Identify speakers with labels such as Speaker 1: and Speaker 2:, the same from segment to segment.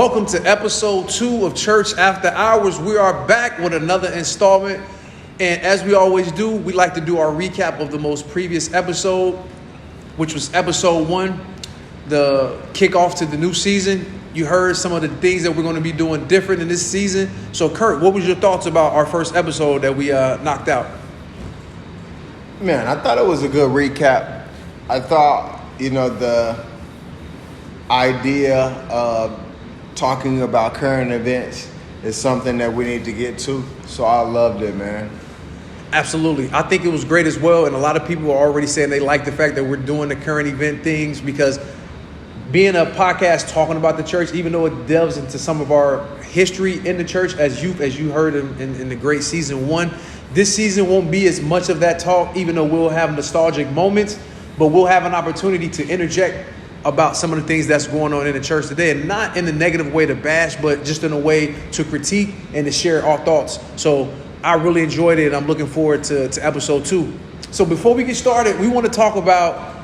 Speaker 1: Welcome to episode 2 of Church After Hours. We are back with another installment. And as we always do, we like to do our recap of the most previous episode, which was episode 1, the kickoff to the new season. You heard some of the things that we're going to be doing different in this season. So, Kurt, what was your thoughts about our first episode that we knocked out?
Speaker 2: Man, I thought it was a good recap. I thought, the idea of talking about current events is something that we need to get to. So I loved it, man.
Speaker 1: Absolutely. I think it was great as well. And a lot of people are already saying they like the fact that we're doing the current event things, because being a podcast talking about the church, even though it delves into some of our history in the church as you heard in the great season 1, this season won't be as much of that talk, even though we'll have nostalgic moments, but we'll have an opportunity to interject about some of the things that's going on in the church today, and not in a negative way to bash, but just in a way to critique and to share our thoughts. So I really enjoyed it, and I'm looking forward to episode 2. So before we get started, we want to talk about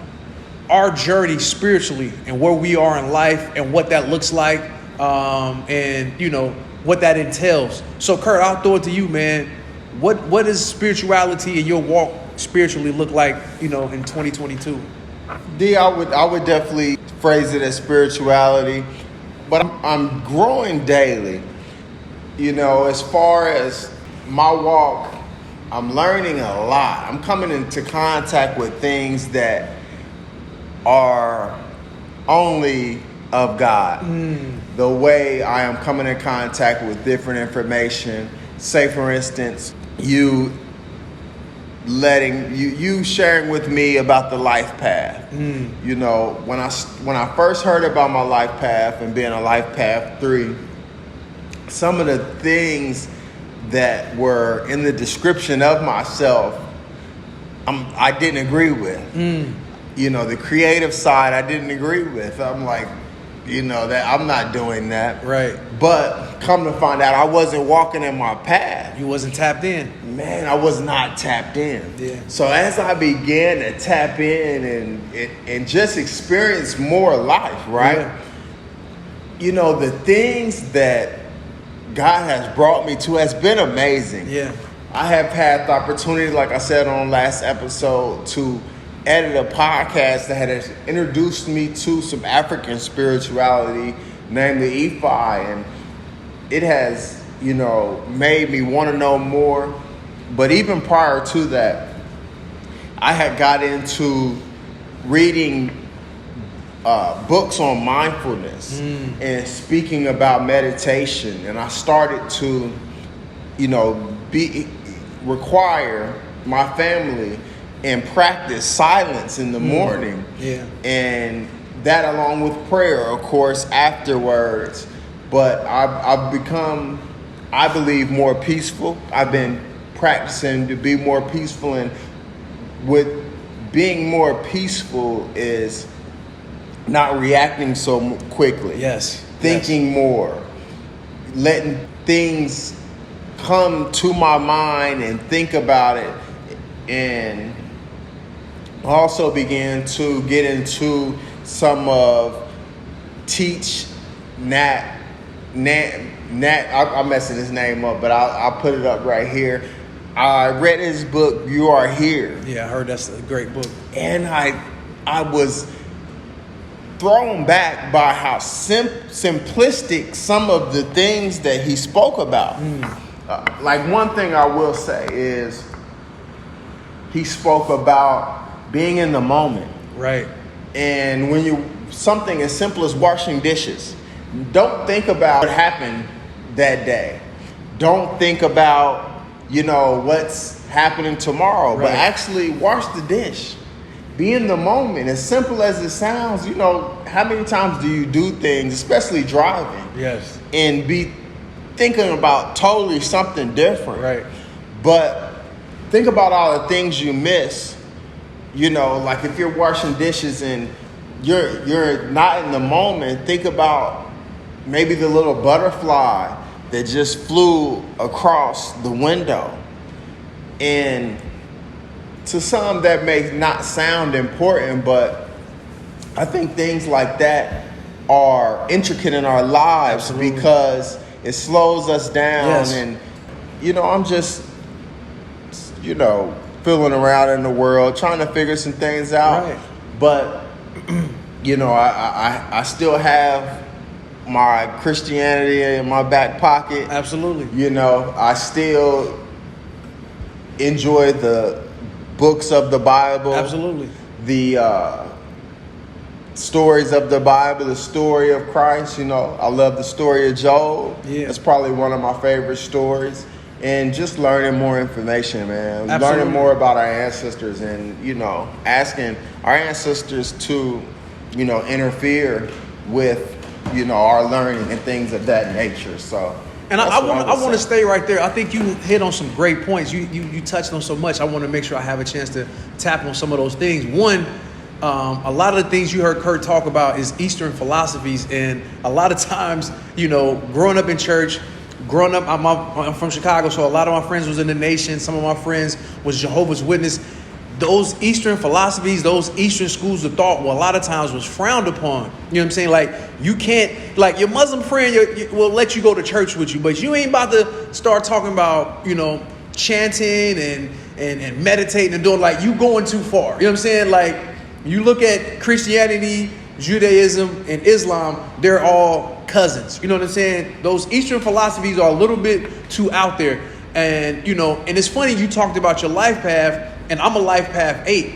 Speaker 1: our journey spiritually and where we are in life and what that looks like, and what that entails. So Kurt, I'll throw it to you, man. What does spirituality and your walk spiritually look like, in 2022?
Speaker 2: I would definitely phrase it as spirituality, but I'm growing daily. As far as my walk, I'm learning a lot. I'm coming into contact with things that are only of God. The way I am coming in contact with different information, say for instance, you sharing with me about the life path. When I first heard about my life path and being a life path 3, some of the things that were in the description of myself, I didn't agree with. The creative side I didn't agree with. I'm like, that I'm not doing that.
Speaker 1: Right.
Speaker 2: But come to find out, I wasn't walking in my path.
Speaker 1: You wasn't tapped in.
Speaker 2: Man, I was not tapped in.
Speaker 1: Yeah.
Speaker 2: So as I began to tap in and just experience more life, right? Yeah. The things that God has brought me to has been amazing.
Speaker 1: Yeah. I
Speaker 2: have had the opportunity, like I said on last episode, to edit a podcast that had introduced me to some African spirituality, namely Ifa, and it has, made me want to know more. But even prior to that, I had got into reading books on mindfulness and speaking about meditation, and I started to, require my family and practice silence in the morning.
Speaker 1: Yeah.
Speaker 2: And that along with prayer, of course, afterwards. But I've become, I believe, more peaceful. I've been practicing to be more peaceful, and with being more peaceful is not reacting so quickly.
Speaker 1: Yes.
Speaker 2: Thinking more, letting things come to my mind and think about it, and also began to get into some of Thich Nhat. I'm messing his name up, but I'll put it up right here. I read his book, You Are Here.
Speaker 1: Yeah, I heard that's a great book. And
Speaker 2: I was thrown back by how simplistic some of the things that he spoke about. Like one thing I will say is he spoke about being in the moment.
Speaker 1: Right. And
Speaker 2: when something as simple as washing dishes, don't think about what happened that day. Don't think about, what's happening tomorrow, but actually wash the dish. Be in the moment. As simple as it sounds, how many times do you do things, especially driving?
Speaker 1: Yes.
Speaker 2: And be thinking about totally something different.
Speaker 1: Right.
Speaker 2: But think about all the things you miss. Like if you're washing dishes and you're not in the moment, think about maybe the little butterfly that just flew across the window. And to some that may not sound important, but I think things like that are intricate in our lives. Absolutely. Because it slows us down. Yes. And, I'm just, fooling around in the world, trying to figure some things out. Right. But, I still have my Christianity in my back pocket.
Speaker 1: Absolutely.
Speaker 2: I still enjoy the books of the Bible.
Speaker 1: Absolutely.
Speaker 2: The stories of the Bible, the story of Christ. I love the story of Job. Yeah. It's probably one of my favorite stories. And just learning more information, man. Absolutely. Learning more about our ancestors and, asking our ancestors to, interfere with, our learning and things of that nature. So,
Speaker 1: and I want to stay right there. I think you hit on some great points. You touched on so much. I want to make sure I have a chance to tap on some of those things. One, a lot of the things you heard Kurt talk about is Eastern philosophies. And a lot of times, growing up in church, I'm from Chicago, so a lot of my friends was in the nation. Some of my friends was Jehovah's Witness. Those Eastern philosophies, those Eastern schools of thought, a lot of times was frowned upon. You know what I'm saying? Like, you can't, like, your Muslim friend will let you go to church with you, but you ain't about to start talking about, chanting and meditating and doing, like, you going too far. You know what I'm saying? Like, you look at Christianity, Judaism, and Islam, they're all cousins. You know what I'm saying? Those Eastern philosophies are a little bit too out there. And, and it's funny, you talked about your life path, and I'm a life path 8.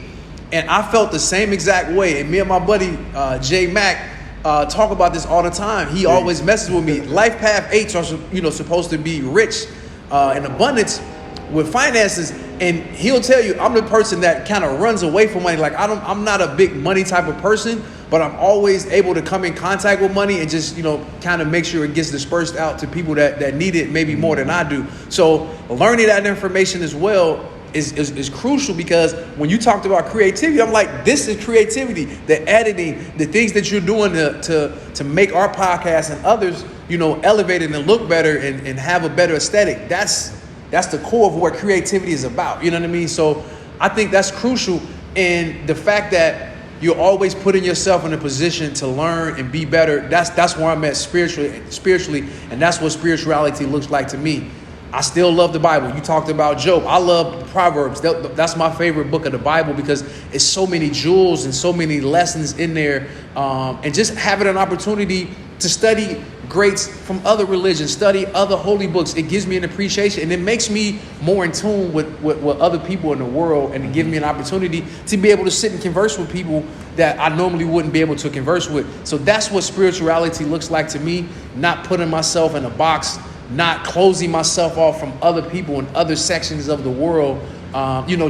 Speaker 1: And I felt the same exact way. And me and my buddy, Jay Mack, talk about this all the time. He always messes with me. Life path 8s are, supposed to be rich in abundance with finances. And he'll tell you, I'm the person that kind of runs away from money. Like, I'm not a big money type of person, but I'm always able to come in contact with money and just, kind of make sure it gets dispersed out to people that need it maybe more than I do. So learning that information as well is crucial, because when you talked about creativity, I'm like, this is creativity, the editing, the things that you're doing to make our podcast and others, elevated and look better and have a better aesthetic. That's the core of what creativity is about. You know what I mean? So I think that's crucial. And the fact that you're always putting yourself in a position to learn and be better, that's where I'm at spiritually, and that's what spirituality looks like to me. I still love the Bible. You talked about Job. I love Proverbs. That's my favorite book of the Bible, because it's so many jewels and so many lessons in there. And just having an opportunity to study greats from other religions, study other holy books, it gives me an appreciation, and it makes me more in tune with other people in the world, and it gives me an opportunity to be able to sit and converse with people that I normally wouldn't be able to converse with. So that's what spirituality looks like to me, not putting myself in a box, not closing myself off from other people in other sections of the world.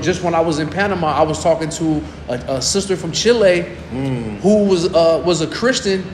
Speaker 1: Just when I was in Panama, I was talking to a sister from Chile who was a Christian,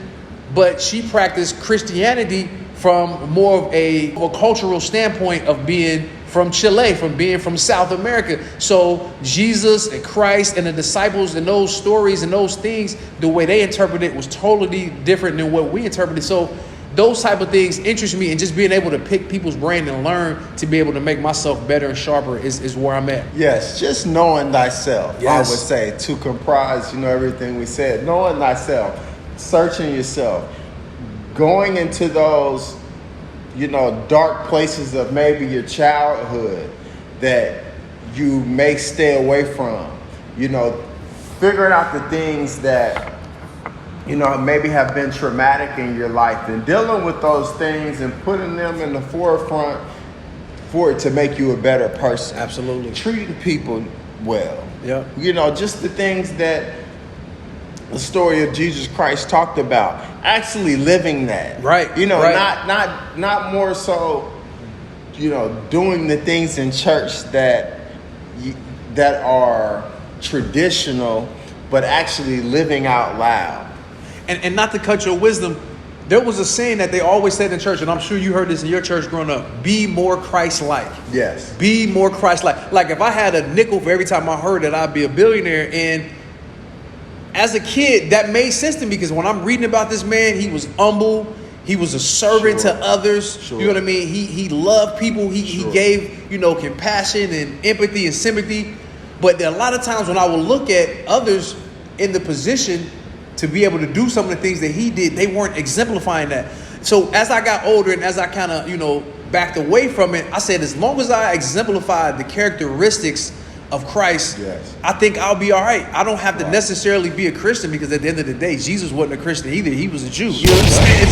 Speaker 1: but she practiced Christianity from more of a cultural standpoint of being from Chile, from being from South America. So Jesus and Christ and the disciples and those stories and those things, the way they interpreted it was totally different than what we interpreted. So those type of things interest me, and just being able to pick people's brain and learn to be able to make myself better and sharper is where I'm at.
Speaker 2: Yes, just knowing thyself, yes. I would say, to comprise, everything we said. Knowing thyself, searching yourself, going into those, dark places of maybe your childhood that you may stay away from, figuring out the things that maybe have been traumatic in your life, and dealing with those things and putting them in the forefront for it to make you a better person.
Speaker 1: Absolutely.
Speaker 2: Treating people well.
Speaker 1: Yeah.
Speaker 2: Just the things that the story of Jesus Christ talked about. Actually living that.
Speaker 1: Right.
Speaker 2: Right. Not more so, doing the things in church that are traditional, but actually living out loud.
Speaker 1: And not to cut your wisdom, there was a saying that they always said in church, and I'm sure you heard this in your church growing up: be more Christ-like.
Speaker 2: Yes.
Speaker 1: Be more Christ-like. Like, if I had a nickel for every time I heard that I'd be a billionaire, and as a kid, that made sense to me, because when I'm reading about this man, he was humble. He was a servant to others. Sure. You know what I mean? He loved people. He gave, compassion and empathy and sympathy. But a lot of times when I would look at others in the position, to be able to do some of the things that he did, they weren't exemplifying that. So as I got older and as I kind of, backed away from it, I said, as long as I exemplify the characteristics of Christ, I think I'll be all right. I don't have to necessarily be a Christian, because at the end of the day, Jesus wasn't a Christian either. He was a Jew. You know what I'm saying?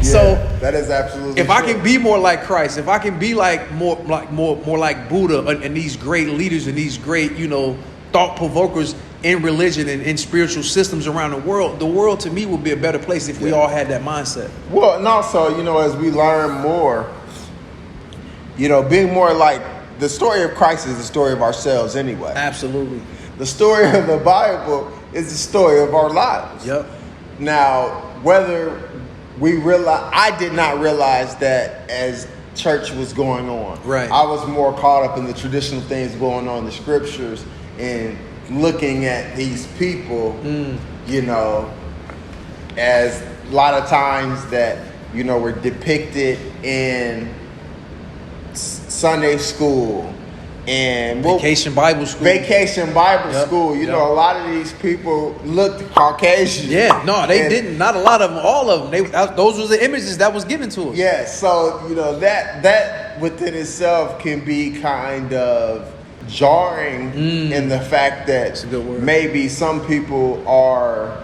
Speaker 1: So
Speaker 2: that is absolutely
Speaker 1: if
Speaker 2: true.
Speaker 1: I can be more like Christ, if I can be more like Buddha and these great leaders and these great, thought provokers in religion and in spiritual systems around the world to me would be a better place if we all had that mindset.
Speaker 2: Well, and also, as we learn more, being more like, the story of Christ is the story of ourselves anyway.
Speaker 1: Absolutely.
Speaker 2: The story of the Bible is the story of our lives.
Speaker 1: Yep.
Speaker 2: Now, whether we realize, I did not realize that as church was going on.
Speaker 1: Right.
Speaker 2: I was more caught up in the traditional things going on in the scriptures and looking at these people, as a lot of times that, were depicted in Sunday school and
Speaker 1: Vacation Bible School.
Speaker 2: School. A lot of these people looked Caucasian.
Speaker 1: Yeah, no, they didn't. Not a lot of them. All of them. Those were the images that was given to us.
Speaker 2: Yeah, so that within itself can be kind of jarring in the fact that maybe some people are,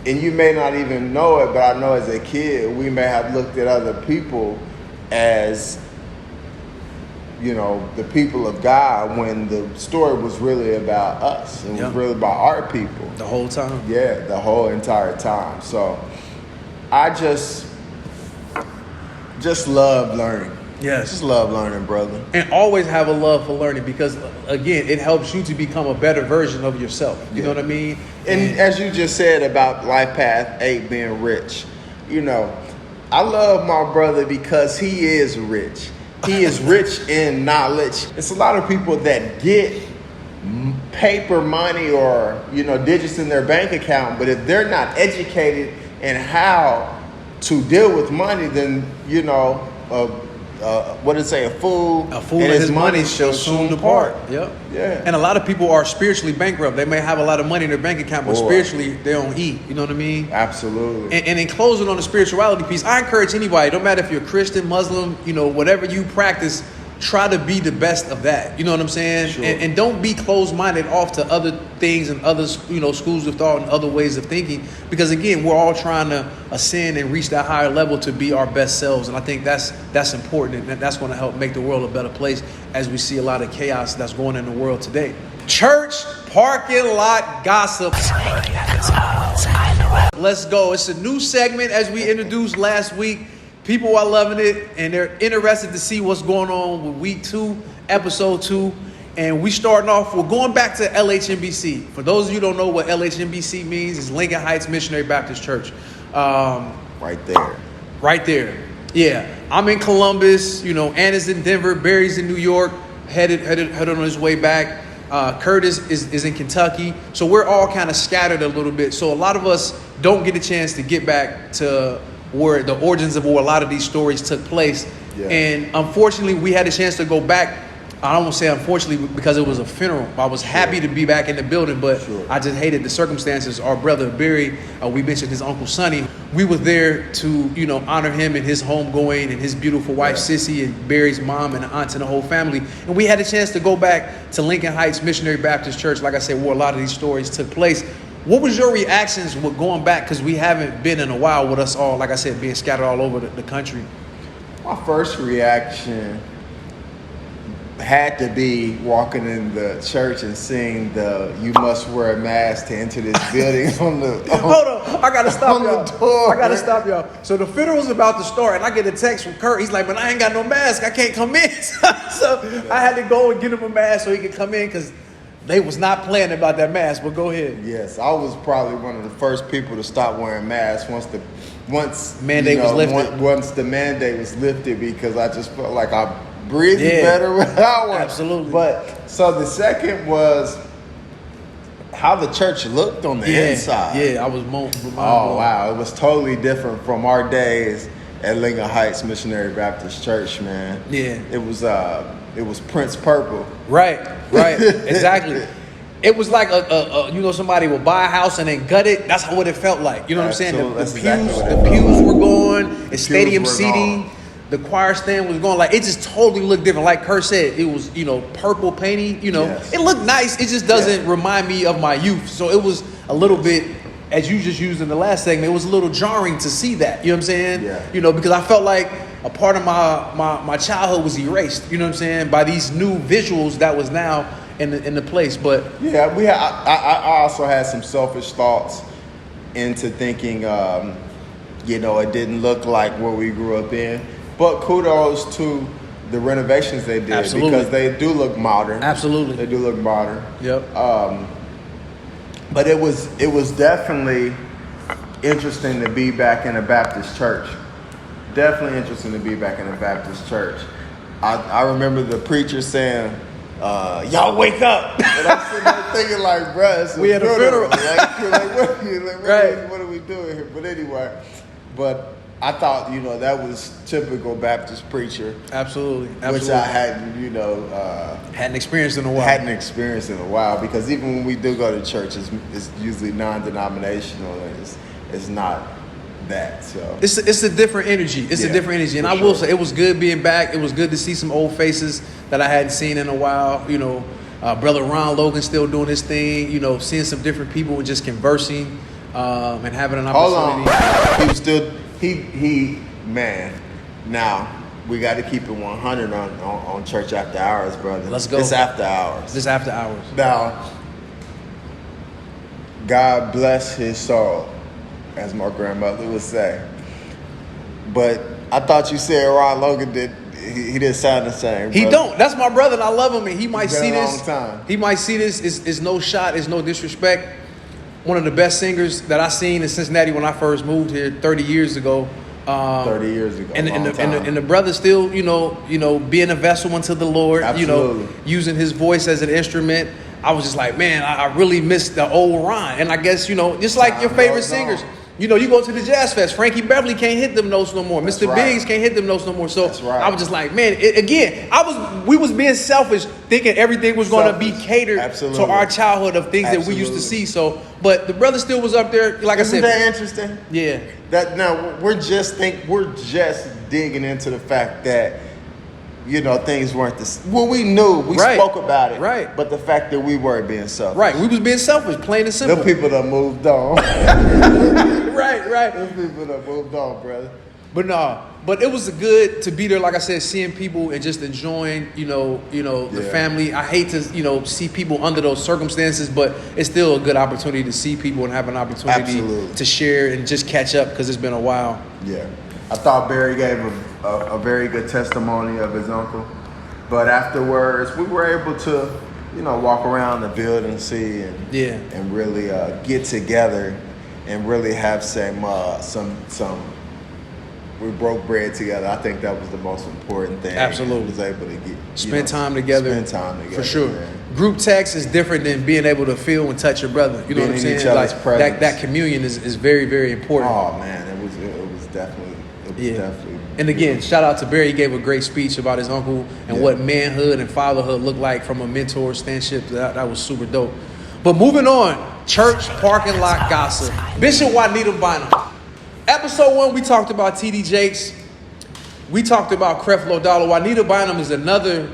Speaker 2: and you may not even know it, but I know as a kid we may have looked at other people as the people of God, when the story was really about us. It was really about our people.
Speaker 1: The whole time.
Speaker 2: Yeah, the whole entire time. So I just love learning.
Speaker 1: Yes.
Speaker 2: Just love learning, brother.
Speaker 1: And always have a love for learning, because, again, it helps you to become a better version of yourself. You know what I mean?
Speaker 2: And as you just said about Life Path 8 being rich, I love my brother because he is rich. He is rich in knowledge. It's a lot of people that get paper money or, digits in their bank account, but if they're not educated in how to deal with money, then, what did it say? A fool
Speaker 1: and his money shall soon depart. Yep.
Speaker 2: Yeah.
Speaker 1: And a lot of people are spiritually bankrupt. They may have a lot of money in their bank account, but spiritually they don't eat. You know what I mean?
Speaker 2: Absolutely.
Speaker 1: And in closing on the spirituality piece, I encourage anybody, no matter if you're Christian, Muslim, whatever you practice, try to be the best of that. You know what I'm saying?
Speaker 2: Sure.
Speaker 1: And don't be closed-minded off to other things and other, schools of thought and other ways of thinking. Because again, we're all trying to ascend and reach that higher level to be our best selves. And I think that's important, and that's going to help make the world a better place as we see a lot of chaos that's going on in the world today. Church parking lot gossip. Let's go. It's a new segment as we introduced last week. People are loving it, and they're interested to see what's going on with week 2, episode 2. And we're going back to LHMBC. For those of you who don't know what LHMBC means, it's Lincoln Heights Missionary Baptist Church.
Speaker 2: Right there.
Speaker 1: Right there. Yeah. I'm in Columbus, Anna's in Denver, Barry's in New York, headed on his way back. Curtis is in Kentucky. So we're all kind of scattered a little bit. So a lot of us don't get a chance to get back to where the origins of where a lot of these stories took place. Yeah. And unfortunately, we had a chance to go back. I don't want to say unfortunately because it was a funeral. I was happy to be back in the building, but I just hated the circumstances. Our brother Barry, we mentioned his uncle Sonny. We were there to, honor him and his homegoing and his beautiful wife Sissy and Barry's mom and aunts and the whole family. And we had a chance to go back to Lincoln Heights Missionary Baptist Church, like I said, where a lot of these stories took place. What was your reactions with going back? Because we haven't been in a while with us all, like I said, being scattered all over the country.
Speaker 2: My first reaction had to be walking in the church and seeing the "you must wear a mask to enter this building" on the
Speaker 1: hold on, I gotta stop y'all.
Speaker 2: The door.
Speaker 1: I gotta stop y'all. So the funeral's about to start, and I get a text from Kurt. He's like, "Man, I ain't got no mask. I can't come in." So I had to go and get him a mask so he could come in because they was not playing about that mask. But go ahead.
Speaker 2: Yes, I was probably one of the first people to stop wearing masks once the
Speaker 1: mandate was lifted.
Speaker 2: Once the mandate was lifted, because I just felt like I breathed better without one.
Speaker 1: Absolutely.
Speaker 2: But so the second was how the church looked on the inside.
Speaker 1: Yeah, I was blown.
Speaker 2: Oh wow, it was totally different from our days at Lincoln Heights Missionary Baptist Church, man.
Speaker 1: Yeah,
Speaker 2: it was Prince Purple.
Speaker 1: Right, exactly. it was like somebody would buy a house and then gut it. That's what it felt like. You know what I'm saying? The pews were going, the stadium seating, the choir stand was going. Like, it just totally looked different. Like Kurt said, it was, purple painting. It looked nice. It just doesn't remind me of my youth. So it was a little bit, as you just used in the last segment, it was a little jarring to see that. You know what I'm saying?
Speaker 2: Yeah.
Speaker 1: Because I felt like a part of my childhood was erased. You know what I'm saying? By these new visuals that was now in the place. But
Speaker 2: yeah, I also had some selfish thoughts into thinking, it didn't look like what we grew up in. But kudos to the renovations they did.
Speaker 1: Absolutely.
Speaker 2: Because they do look modern.
Speaker 1: Absolutely.
Speaker 2: They do look modern.
Speaker 1: Yep.
Speaker 2: But it was definitely interesting to be back in a Baptist church. Definitely interesting to be back in a Baptist church. I remember the preacher saying, y'all wake up. And I'm sitting there thinking like, bruh, it's
Speaker 1: we had a funeral.
Speaker 2: Right. What are we doing here? But anyway, I thought, that was typical Baptist preacher.
Speaker 1: Absolutely.
Speaker 2: Which I hadn't,
Speaker 1: hadn't experienced in a while.
Speaker 2: Hadn't experienced in a while, because even when we do go to church, it's usually non-denominational, and it's not that. So
Speaker 1: it's a different energy. It's a different energy, and I will say it was good being back. It was good to see some old faces that I hadn't seen in a while. Brother Ron Logan still doing his thing. Seeing some different people and just conversing and having an opportunity.
Speaker 2: Hold on, he was still man. Now we got to keep it 100 on church after hours, brother.
Speaker 1: Let's go.
Speaker 2: It's after hours.
Speaker 1: This after hours.
Speaker 2: Now, God bless his soul, as my grandmother would say. But I thought you said Ron Logan did. He didn't sound the same.
Speaker 1: He don't. That's my brother, and I love him. And he might see this.
Speaker 2: Time.
Speaker 1: He might see this. It's no shot. It's no disrespect. One of the best singers that I seen in Cincinnati when I first moved here 30 years ago.
Speaker 2: 30 years ago.
Speaker 1: And the brother still, being a vessel unto the Lord.
Speaker 2: Absolutely.
Speaker 1: Using his voice as an instrument. I was just like, man, I really miss the old Ron. And I guess, just like your favorite singers. You go to the Jazz Fest. Frankie Beverly can't hit them notes no more.
Speaker 2: That's
Speaker 1: Mr.
Speaker 2: right.
Speaker 1: Biggs can't hit them notes no more. So
Speaker 2: right.
Speaker 1: I was just like, man, we was being selfish, thinking everything was going to be catered
Speaker 2: Absolutely.
Speaker 1: to our childhood of things that we used to see. So, but the brother still was up there. Like
Speaker 2: Isn't
Speaker 1: I said,
Speaker 2: that interesting?
Speaker 1: Yeah.
Speaker 2: That now we're just digging into the fact that things weren't this. Well, we knew we spoke about it,
Speaker 1: right?
Speaker 2: But the fact that we weren't being selfish,
Speaker 1: right? We was being selfish, plain and simple.
Speaker 2: The people that moved on,
Speaker 1: right.
Speaker 2: The people that moved on, brother.
Speaker 1: But it was good to be there. Like I said, seeing people and just enjoying, the family. I hate to, see people under those circumstances, but it's still a good opportunity to see people and have an opportunity to share and just catch up because it's been a while.
Speaker 2: Yeah. I thought Barry gave a very good testimony of his uncle. But afterwards, we were able to, walk around the building and see and really get together and really have some we broke bread together. I think that was the most important thing.
Speaker 1: Absolutely.
Speaker 2: Was able to get
Speaker 1: spend time together. For sure.
Speaker 2: Man.
Speaker 1: Group text is different than being able to feel and touch your brother. You know what I'm saying?
Speaker 2: Each other's presence.
Speaker 1: That communion is very, very important.
Speaker 2: Oh man, it was definitely. Definitely.
Speaker 1: And again, shout out to Barry. He gave a great speech about his uncle and what manhood and fatherhood looked like from a mentor standship. That was super dope. But moving on, church parking lot gossip. Bishop Juanita Bynum. Episode 1, we talked about TD Jakes. We talked about Creflo Dollar. Juanita Bynum is another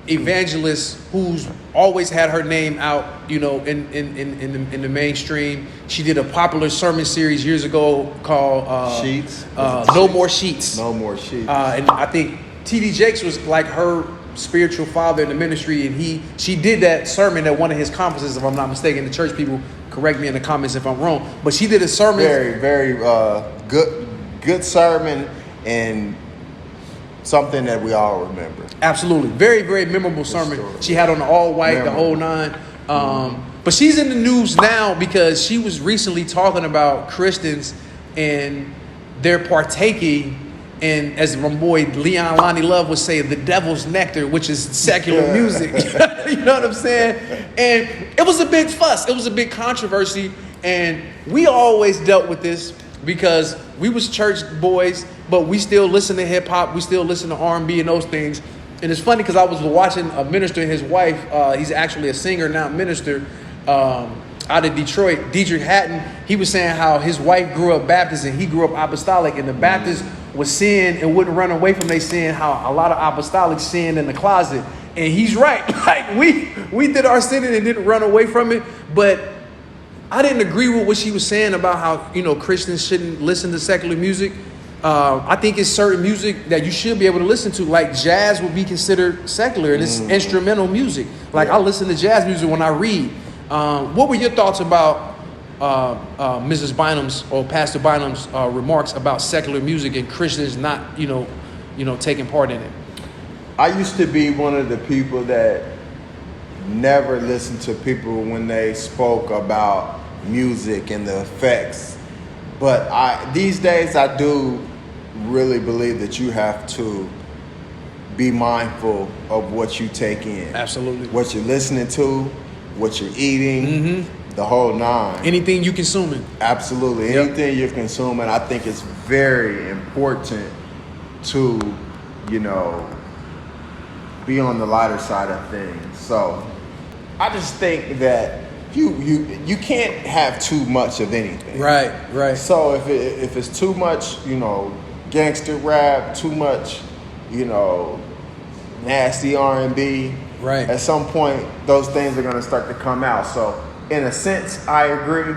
Speaker 1: evangelist who's always had her name out, in the mainstream. She did a popular sermon series years ago called
Speaker 2: Sheets.
Speaker 1: No More Sheets.
Speaker 2: No More Sheets.
Speaker 1: And I think TD Jakes was like her spiritual father in the ministry, and she did that sermon at one of his conferences, if I'm not mistaken. The church people correct me in the comments if I'm wrong, but she did a sermon.
Speaker 2: Very, very good sermon, and something that we all remember.
Speaker 1: Absolutely. Very, very memorable sermon. She had on the all white, the whole nine. But she's in the news now because she was recently talking about Christians and their partaking in, as my boy Leon Lonnie Love would say, the devil's nectar, which is secular music. You know what I'm saying? And it was a big fuss. It was a big controversy. And we always dealt with this because we was church boys, but we still listen to hip hop. We still listen to R&B and those things. And it's funny because I was watching a minister and his wife. He's actually a singer, now minister, out of Detroit, Thich Nhat Hanh. He was saying how his wife grew up Baptist and he grew up apostolic, and the Baptists was sin and wouldn't run away from their sin. How a lot of apostolics sinned in the closet, and he's right. Like we did our sinning and didn't run away from it, but I didn't agree with what she was saying about how Christians shouldn't listen to secular music. I think it's certain music that you should be able to listen to, like jazz would be considered secular, and it's instrumental music. Like I listen to jazz music when I read. What were your thoughts about Mrs. Bynum's or Pastor Bynum's remarks about secular music and Christians not, taking part in it?
Speaker 2: I used to be one of the people that never listened to people when they spoke about music and the effects. But these days I do really believe that you have to be mindful of what you take in.
Speaker 1: Absolutely.
Speaker 2: What you're listening to, what you're eating, the whole nine.
Speaker 1: Anything you consuming.
Speaker 2: Absolutely.
Speaker 1: Yep.
Speaker 2: Anything you're consuming, I think it's very important to, be on the lighter side of things. So I just think that you can't have too much of anything.
Speaker 1: Right.
Speaker 2: So if it's too much, gangster rap, too much, nasty R&B,
Speaker 1: right,
Speaker 2: at some point those things are going to start to come out. So in a sense, I agree.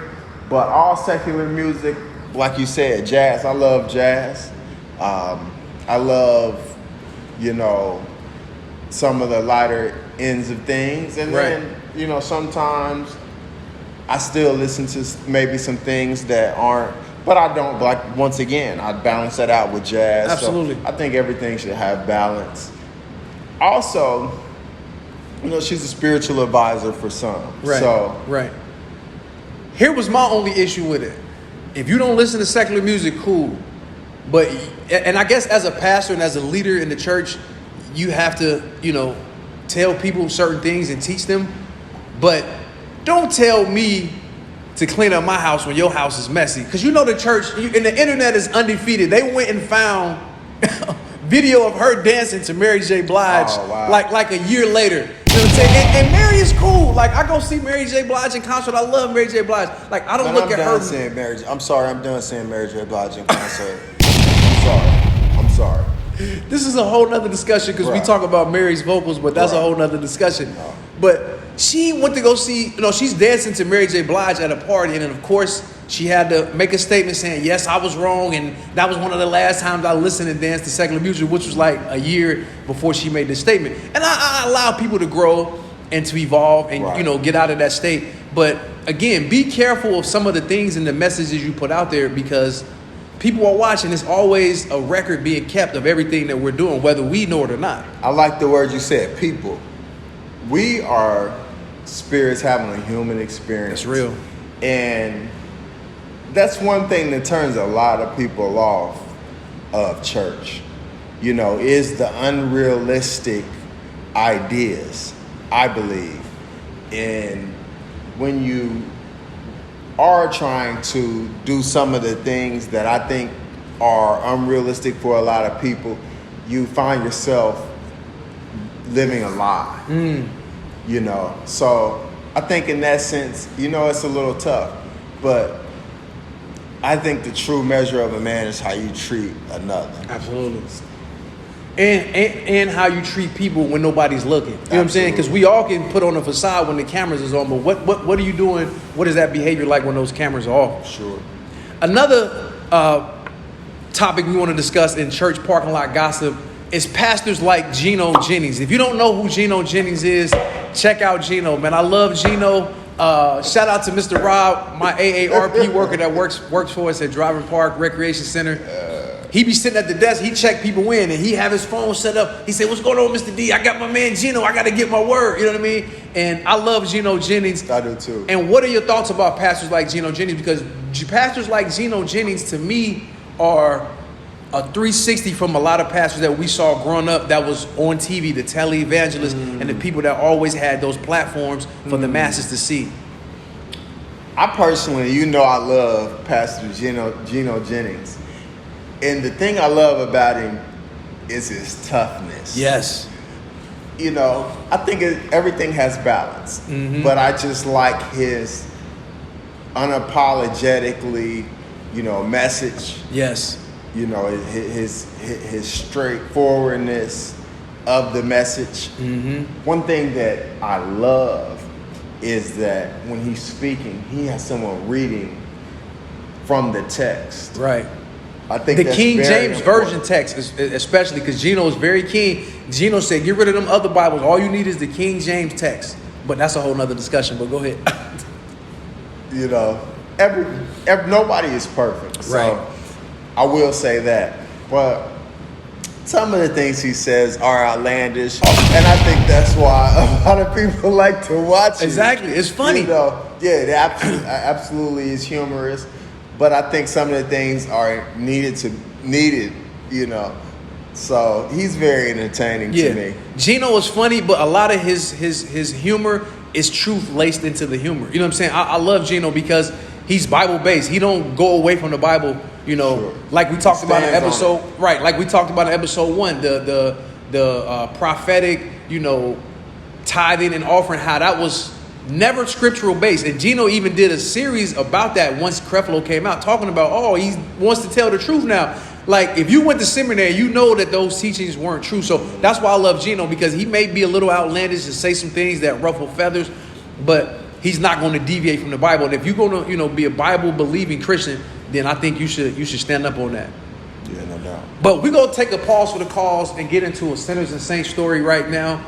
Speaker 2: But all secular music, like you said, jazz. I love jazz. I love, some of the lighter ends of things, and then sometimes I still listen to maybe some things that aren't, but I don't, like, once again, I balance that out with jazz.
Speaker 1: Absolutely.
Speaker 2: So I think everything should have balance. Also, she's a spiritual advisor for some.
Speaker 1: Right.
Speaker 2: So,
Speaker 1: right. Here was my only issue with it. If you don't listen to secular music, cool. But, and I guess as a pastor and as a leader in the church, you have to, tell people certain things and teach them. But don't tell me to clean up my house when your house is messy. Because the church and the internet is undefeated. They went and found video of her dancing to Mary J. Blige like a year later. You know what I'm saying? And Mary is cool. Like, I go see Mary J. Blige in concert. I love Mary J. Blige. Like, I don't look at her.
Speaker 2: I'm sorry, I'm done saying Mary J. Blige in concert. I'm sorry.
Speaker 1: This is a whole nother discussion because we talk about Mary's vocals, but that's a whole nother discussion. No. But she went to go see, she's dancing to Mary J. Blige at a party, and then of course she had to make a statement saying, yes, I was wrong, and that was one of the last times I listened and danced to secular music, which was like a year before she made this statement. And I allow people to grow and to evolve and, get out of that state. But again, be careful of some of the things and the messages you put out there, because people are watching. It's always a record being kept of everything that we're doing, whether we know it or not.
Speaker 2: I like the word you said, people. We are spirits having a human experience.
Speaker 1: That's real.
Speaker 2: And that's one thing that turns a lot of people off of church, is the unrealistic ideas, I believe. And when you are trying to do some of the things that I think are unrealistic for a lot of people, you find yourself living a lie, So I think in that sense, it's a little tough, but I think the true measure of a man is how you treat another.
Speaker 1: Absolutely. And how you treat people when nobody's looking. You know what I'm saying? Because we all can put on a facade when the cameras is on, but what are you doing? What is that behavior like when those cameras are off?
Speaker 2: Sure.
Speaker 1: Another topic we want to discuss in church parking lot gossip is pastors like Gino Jennings. If you don't know who Gino Jennings is, check out Gino, man. I love Gino. Shout out to Mr. Rob, my AARP worker that works for us at Driving Park Recreation Center. He be sitting at the desk, he check people in, and he have his phone set up. He said, what's going on, Mr. D? I got my man Gino. I got to get my word. You know what I mean? And I love Gino Jennings.
Speaker 2: I do too.
Speaker 1: And what are your thoughts about pastors like Gino Jennings? Because pastors like Gino Jennings, to me, are a 360 from a lot of pastors that we saw growing up that was on TV, the televangelists, and the people that always had those platforms for the masses to see.
Speaker 2: I personally, I love Pastor Gino Jennings. And the thing I love about him is his toughness.
Speaker 1: Yes.
Speaker 2: you know, I think everything has balance. But I just like his unapologetically, you know, message.
Speaker 1: Yes.
Speaker 2: You know, his straightforwardness of the message. One thing that I love is that when he's speaking, he has someone reading from the text.
Speaker 1: Right.
Speaker 2: I think
Speaker 1: the
Speaker 2: that's
Speaker 1: King
Speaker 2: very
Speaker 1: James
Speaker 2: important.
Speaker 1: Version text, especially because Gino is very keen. Gino said, get rid of them other Bibles. All you need is the King James text. But that's a whole nother discussion. But go ahead.
Speaker 2: You know, nobody is perfect. So
Speaker 1: Right.
Speaker 2: I will say that. But some of the things he says are outlandish. And I think that's why a lot of people like to watch it.
Speaker 1: Exactly. It's funny.
Speaker 2: You know, yeah, it absolutely is humorous. But I think some of the things are needed, you know. So he's very entertaining to me.
Speaker 1: Gino is funny, but a lot of his humor is truth laced into the humor. You know what I'm saying? I love Gino because he's Bible based. He don't go away from the Bible, you know,
Speaker 2: Sure.
Speaker 1: like we talked about in
Speaker 2: Stands on
Speaker 1: episode, right? Like we talked about in episode 1, the prophetic, you know, tithing and offering, how that was never scriptural based. And Gino even did a series about that once Creflo came out, talking about, oh, he wants to tell the truth now. Like, if you went to seminary, you know that those teachings weren't true. So that's why I love Gino, because he may be a little outlandish and say some things that ruffle feathers, but he's not going to deviate from the Bible. And if you're going to, you know, be a Bible believing Christian, then I think you should stand up on that.
Speaker 2: Yeah, no doubt.
Speaker 1: But we're going to take a pause for the cause and get into a Sinners and Saints story right now.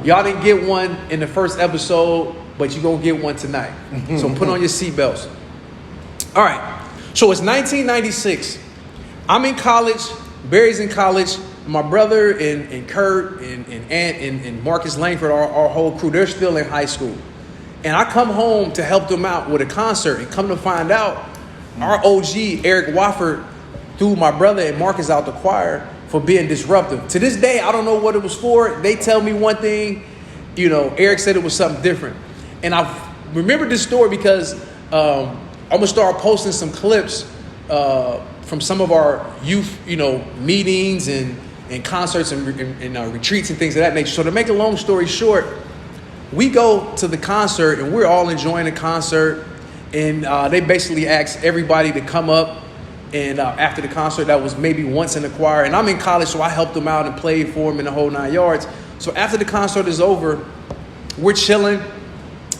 Speaker 1: Y'all didn't get one in the first episode, but you're going to get one tonight. So put on your seatbelts. All right. So it's 1996. I'm in college. Barry's in college. My brother and Kurt and Ant and Marcus Langford, our whole crew, they're still in high school. And I come home to help them out with a concert. And come to find out, our OG, Eric Wofford, threw my brother and Marcus out the choir for being disruptive. To this day, I don't know what it was for. They tell me one thing. You know, Eric said it was something different. And I remember this story because I'm going to start posting some clips from some of our youth, you know, meetings and concerts and retreats and things of that nature. So to make a long story short, we go to the concert and we're all enjoying the concert. And they basically asked everybody to come up. And after the concert, that was maybe once in the choir. And I'm in college, so I helped them out and played for them in the whole 9 yards. So after the concert is over, we're chilling,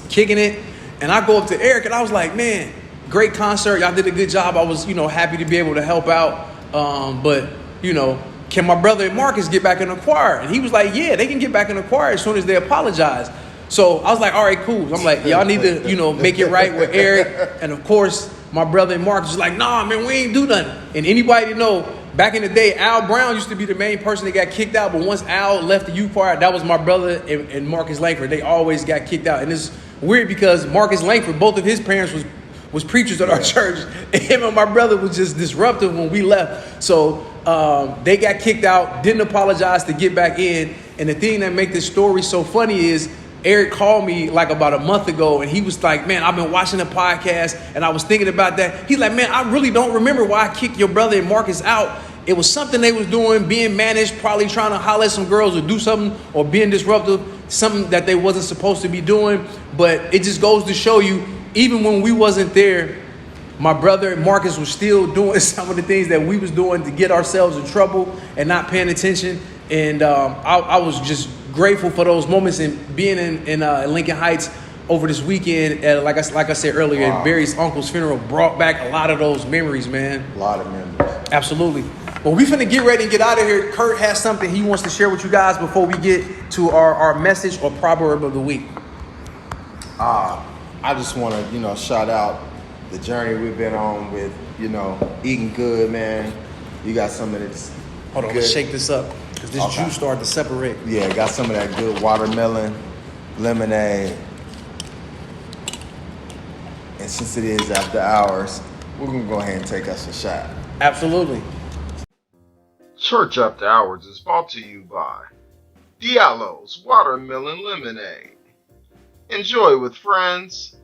Speaker 1: kicking it. And I go up to Eric and I was like, man, great concert. Y'all did a good job. I was, you know, happy to be able to help out. But, you know, can my brother and Marcus get back in the choir? And he was like, yeah, they can get back in the choir as soon as they apologize. So I was like, all right, cool. I'm like, y'all need to, you know, make it right with Eric. And of course, my brother and Marcus was like, nah, man, we ain't do nothing. And anybody that know, back in the day, Al Brown used to be the main person that got kicked out. But once Al left the youth choir, that was my brother and Marcus Langford. They always got kicked out. And it's weird because Marcus Langford, both of his parents was preachers at our church. And him and my brother was just disruptive when we left. So they got kicked out, didn't apologize to get back in. And the thing that makes this story so funny is Eric called me like about a month ago and he was like, man, I've been watching the podcast and I was thinking about that. He's like, man, I really don't remember why I kicked your brother and Marcus out. It was something they was doing, being managed, probably trying to holler at some girls or do something or being disruptive, something that they wasn't supposed to be doing. But it just goes to show you, even when we wasn't there, my brother and Marcus was still doing some of the things that we was doing to get ourselves in trouble and not paying attention. And I was just grateful for those moments and being in Lincoln Heights over this weekend. Like I said earlier,
Speaker 2: Wow.
Speaker 1: Barry's uncle's funeral brought back a lot of those memories, man.
Speaker 2: A lot of memories.
Speaker 1: Absolutely. Well, we finna get ready and get out of here. Kurt has something he wants to share with you guys before we get to our message or proverb of the week.
Speaker 2: I just want to, you know, shout out the journey we've been on with, you know, eating good, man. You got some of this.
Speaker 1: Hold on,
Speaker 2: good.
Speaker 1: let's shake this up because this
Speaker 2: Okay.
Speaker 1: juice started to separate.
Speaker 2: Yeah, got some of that good watermelon, lemonade. And since it is after hours, we're going to go ahead and take us a shot.
Speaker 1: Absolutely.
Speaker 2: Church After Hours is brought to you by Diallo's Watermelon Lemonade. Enjoy with friends.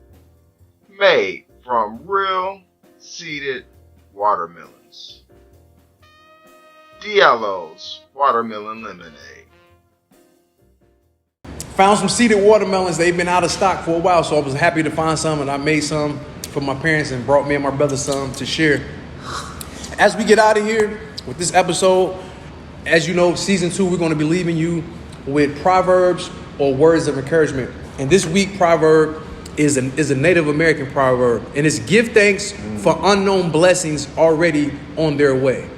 Speaker 2: Made from real seeded watermelons. Diallo's Watermelon Lemonade.
Speaker 1: Found some seeded watermelons. They've been out of stock for a while, so I was happy to find some, and I made some for my parents and brought me and my brother some to share. As we get out of here with this episode, as you know, season 2, we're going to be leaving you with proverbs or words of encouragement. And this week, proverb is a Native American proverb, and it's give thanks for unknown blessings already on their way.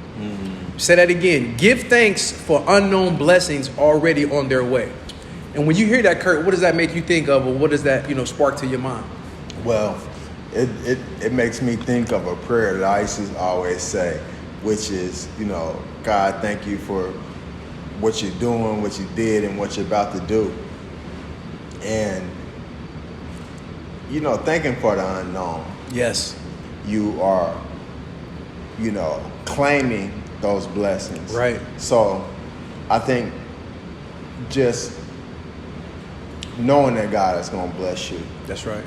Speaker 1: Say that again. Give thanks for unknown blessings already on their way. And when you hear that, Kurt, what does that make you think of, or what does that, spark to your mind?
Speaker 3: Well, it makes me think of a prayer that I used to always say, which is, God, thank you for what you're doing, what you did, and what you're about to do. And, thanking for the unknown.
Speaker 1: Yes.
Speaker 3: You are, claiming those blessings.
Speaker 1: Right.
Speaker 3: So I think just knowing that God is going to bless you.
Speaker 1: That's right.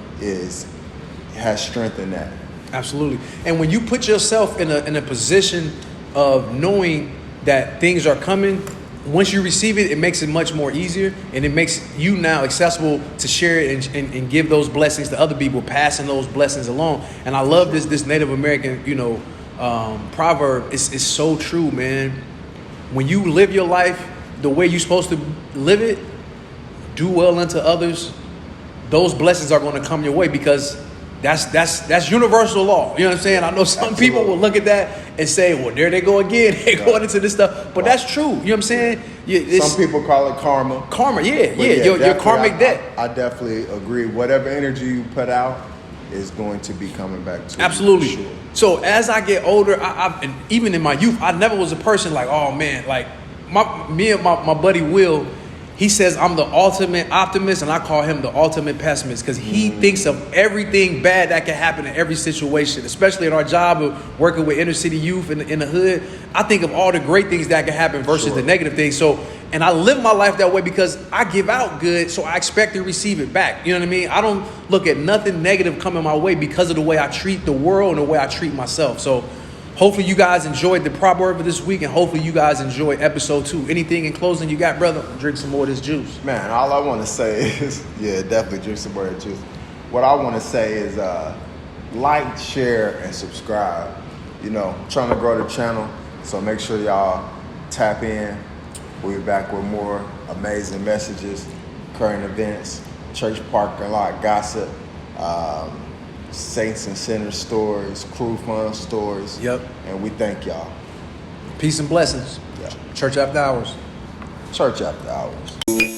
Speaker 3: Has strength in that.
Speaker 1: Absolutely. And when you put yourself in a position of knowing that things are coming, once you receive it, it makes it much more easier, and it makes you now accessible to share it and give those blessings to other people, passing those blessings along. And I love this Native American, proverb. It's so true, man. When you live your life the way you're supposed to live it, do well unto others, those blessings are going to come your way, because that's universal law. You know what I'm saying? I know some people will look at that and say, well, there they go again. They're going into this stuff. But that's true. You know what I'm saying?
Speaker 3: Some people call it karma.
Speaker 1: Karma, your karmic debt.
Speaker 3: I definitely agree. Whatever energy you put out is going to be coming back to
Speaker 1: Absolutely.
Speaker 3: you. Sure.
Speaker 1: So as I get older, and even in my youth, I never was a person like, oh man, like me and my buddy Will, he says I'm the ultimate optimist, and I call him the ultimate pessimist, because he thinks of everything bad that can happen in every situation, especially in our job of working with inner city youth in the hood. I think of all the great things that can happen versus the negative things. So, and I live my life that way because I give out good, so I expect to receive it back. You know what I mean? I don't look at nothing negative coming my way because of the way I treat the world and the way I treat myself. So hopefully you guys enjoyed the proverb of this week, and hopefully you guys enjoyed episode 2. Anything in closing you got, brother? Drink some more of this juice.
Speaker 3: Man, all I want to say is, definitely drink some more of the juice. What I want to say is like, share, and subscribe. Trying to grow the channel, so make sure y'all tap in. We'll be back with more amazing messages, current events, church parking lot gossip, saints and sinners stories, crew fun stories.
Speaker 1: Yep.
Speaker 3: And we thank y'all.
Speaker 1: Peace and blessings.
Speaker 3: Yeah.
Speaker 1: Church after hours.
Speaker 3: Church after hours.